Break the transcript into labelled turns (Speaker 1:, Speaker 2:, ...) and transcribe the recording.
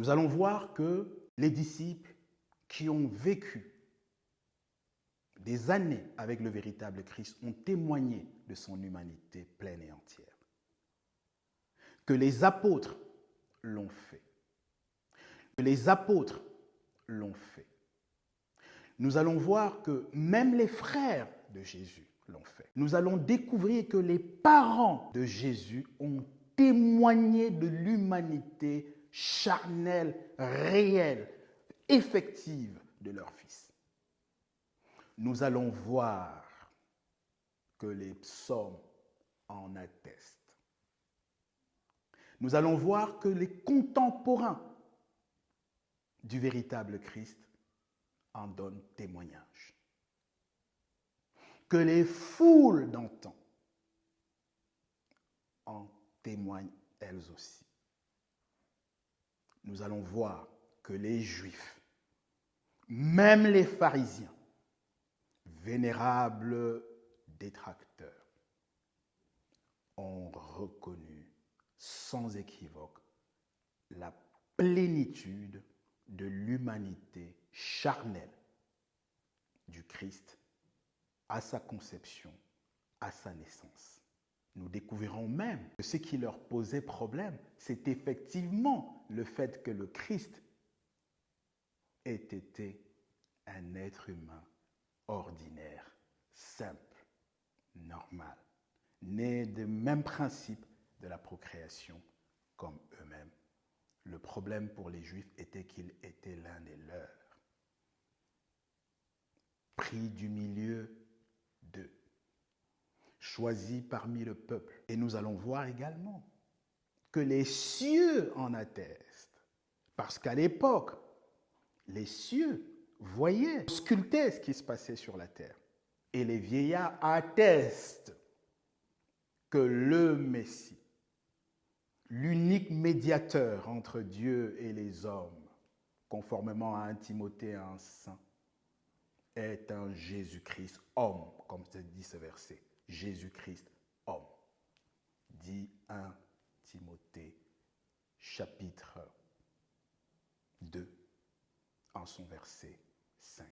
Speaker 1: Nous allons voir que les disciples qui ont vécu des années avec le véritable Christ ont témoigné de son humanité pleine et entière. Que les apôtres l'ont fait. Que les apôtres l'ont fait. Nous allons voir que même les frères de Jésus l'ont fait. Nous allons découvrir que les parents de Jésus ont témoigné de l'humanité charnelle, réelle, effective de leur fils. Nous allons voir que les psaumes en attestent. Nous allons voir que les contemporains du véritable Christ en donnent témoignage. Que les foules d'antan en témoignent elles aussi. Nous allons voir que les Juifs, même les pharisiens, vénérables détracteurs, ont reconnu sans équivoque la plénitude de l'humanité charnelle du Christ à sa conception, à sa naissance. Nous découvrirons même que ce qui leur posait problème, c'est effectivement le fait que le Christ ait été un être humain ordinaire, simple, normal, né des mêmes principes de la procréation comme eux-mêmes. Le problème pour les Juifs était qu'il était l'un des leurs, pris du milieu d'eux, choisi parmi le peuple. Et nous allons voir également que les cieux en attestent, parce qu'à l'époque, les cieux voyaient, auscultaient ce qui se passait sur la terre. Et les vieillards attestent que le Messie, l'unique médiateur entre Dieu et les hommes, conformément à 1 Timothée 1,5, est un Jésus-Christ homme, comme se dit ce verset. Jésus-Christ homme. Dit 1 Timothée chapitre 2 en son verset 5.